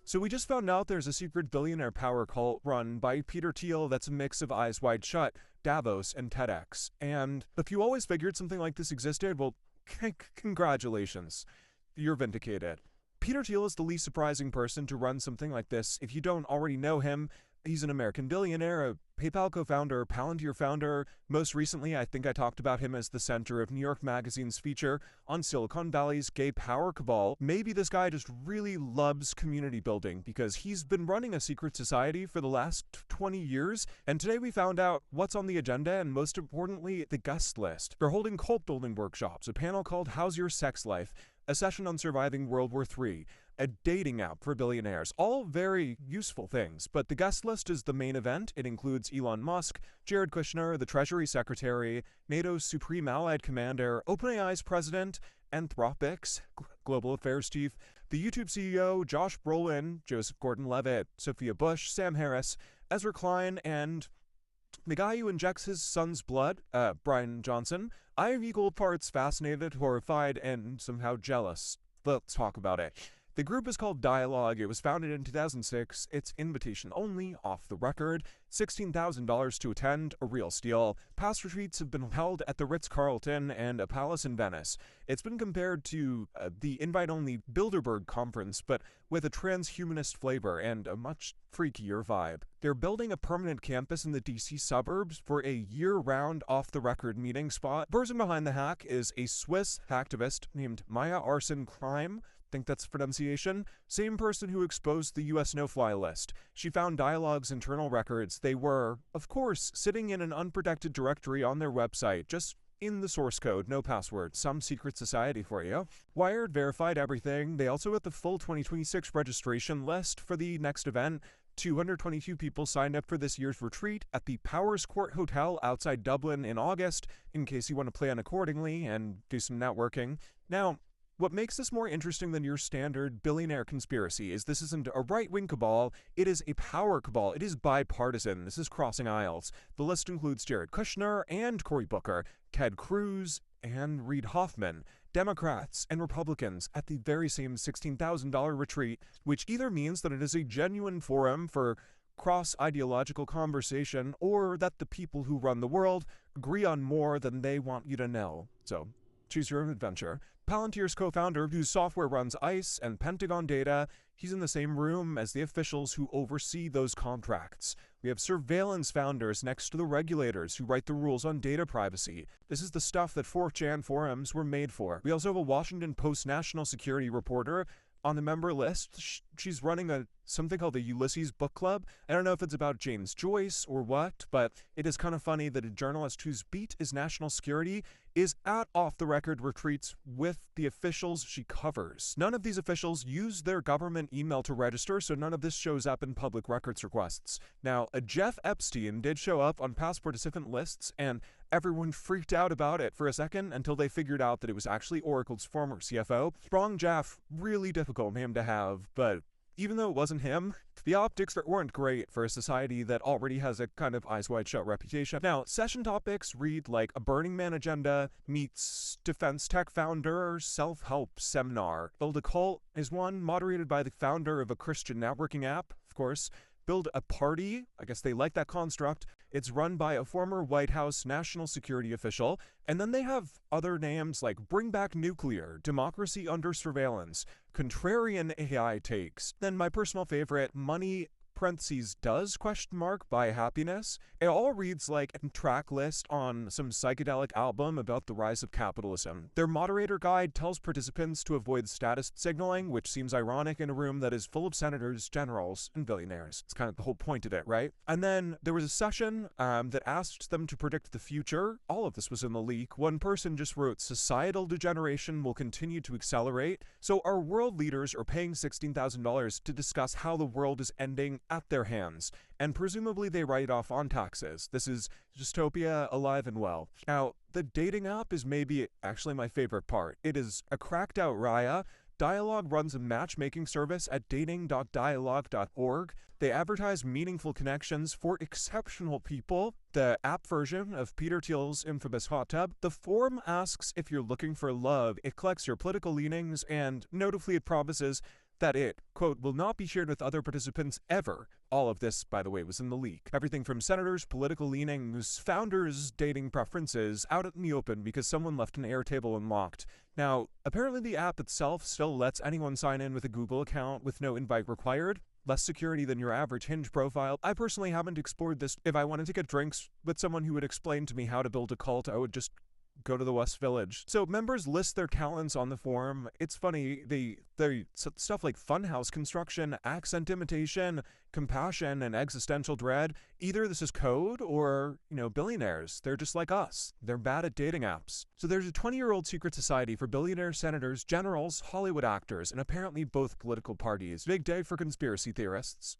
So we just found out there's a secret billionaire power cult run by Peter Thiel that's a mix of Eyes Wide Shut, Davos, and TEDx. And if you always figured something like this existed, well, congratulations. You're vindicated. Peter Thiel is the least surprising person to run something like this. If you don't already know him, he's an American billionaire, a PayPal co-founder, Palantir founder. Most recently, I think I talked about him as the center of New York Magazine's feature on Silicon Valley's gay power cabal. Maybe this guy just really loves community building because he's been running a secret society for the last 20 years, and today we found out what's on the agenda and, most importantly, the guest list. They're holding cult building workshops, a panel called How's Your Sex Life?, a session on surviving World War III, a dating app for billionaires, all very useful things. But the guest list is the main event. It includes Elon Musk, Jared Kushner, the Treasury Secretary, NATO's Supreme Allied Commander, OpenAI's President, Anthropic's Global Affairs Chief, the YouTube CEO, Josh Brolin, Joseph Gordon-Levitt, Sophia Bush, Sam Harris, Ezra Klein, and the guy who injects his son's blood, Brian Johnson. I am equal parts fascinated, horrified, and somehow jealous. Let's talk about it. The group is called Dialogue. It was founded in 2006. It's invitation only, off the record, $16,000 to attend, a real steal. Past retreats have been held at the Ritz-Carlton and a palace in Venice. It's been compared to the invite-only Bilderberg conference, but with a transhumanist flavor and a much freakier vibe. They're building a permanent campus in the DC suburbs for a year-round off-the-record meeting spot. The person behind the hack is a Swiss hacktivist named Maya Arsen-Klein. Think that's pronunciation. Same person who exposed the US no-fly list. She found Dialogue's internal records. They were, of course, sitting in an unprotected directory on their website, just in the source code, no password, some secret society for you. Wired verified everything. They also got the full 2026 registration list for the next event. 222 people signed up for this year's retreat at the Powers Court Hotel outside Dublin in August, in case you want to plan accordingly and do some networking. Now, what makes this more interesting than your standard billionaire conspiracy is this isn't a right-wing cabal, it is a power cabal. It is bipartisan. This is crossing aisles. The list includes Jared Kushner and Cory Booker, Ted Cruz, and Reid Hoffman, Democrats and Republicans at the very same $16,000 retreat, which either means that it is a genuine forum for cross-ideological conversation or that the people who run the world agree on more than they want you to know. So, choose your own adventure. Palantir's co-founder, whose software runs ICE and Pentagon data, he's in the same room as the officials who oversee those contracts. We have surveillance founders next to the regulators who write the rules on data privacy. This is the stuff that 4chan forums were made for. We also have a Washington Post national security reporter on the member list. She's running something called the Ulysses Book Club. I don't know if it's about James Joyce or what, but it is kind of funny that a journalist whose beat is national security is at off-the-record retreats with the officials she covers. None of these officials use their government email to register, so none of this shows up in public records requests. Now, a Jeff Epstein did show up on past participant lists, and everyone freaked out about it for a second until they figured out that it was actually Oracle's former CFO. Strong Jeff, really difficult name to have, but even though it wasn't him, the optics weren't great for a society that already has a kind of eyes wide shut reputation. Now, session topics read like a Burning Man agenda meets defense tech founder self-help seminar. Build a Cult is one, moderated by the founder of a Christian networking app, of course. Build a Party, I guess they like that construct. It's run by a former White House national security official. And then they have other names like Bring Back Nuclear, Democracy Under Surveillance, Contrarian AI Takes. Then my personal favorite, Money (does?) by Happiness. It all reads like a track list on some psychedelic album about the rise of capitalism. Their moderator guide tells participants to avoid status signaling, which seems ironic in a room that is full of senators, generals, and billionaires. It's kind of the whole point of it, right? And then there was a session that asked them to predict the future. All of this was in the leak. One person just wrote, "Societal degeneration will continue to accelerate, so our world leaders are paying $16,000 to discuss how the world is ending at their hands, and presumably they write off on taxes. This is dystopia alive and well." Now, the dating app is maybe actually my favorite part. It is a cracked out Raya. Dialogue runs a matchmaking service at dating.dialogue.org. They advertise meaningful connections for exceptional people. The app version of Peter Thiel's infamous hot tub. The forum asks if you're looking for love. It collects your political leanings, and notably it promises that it, quote, will not be shared with other participants ever. All of this, by the way, was in the leak. Everything from senators, political leanings, founders' dating preferences, out in the open because someone left an Airtable unlocked. Now, apparently the app itself still lets anyone sign in with a Google account with no invite required. Less security than your average Hinge profile. I personally haven't explored this. If I wanted to get drinks with someone who would explain to me how to build a cult, I would just go to the West Village. So members list their talents on the forum. It's funny, they stuff like funhouse construction, accent imitation, compassion, and existential dread. Either this is code or, billionaires. They're just like us. They're bad at dating apps. So there's a 20-year-old secret society for billionaires, senators, generals, Hollywood actors, and apparently both political parties. Big day for conspiracy theorists.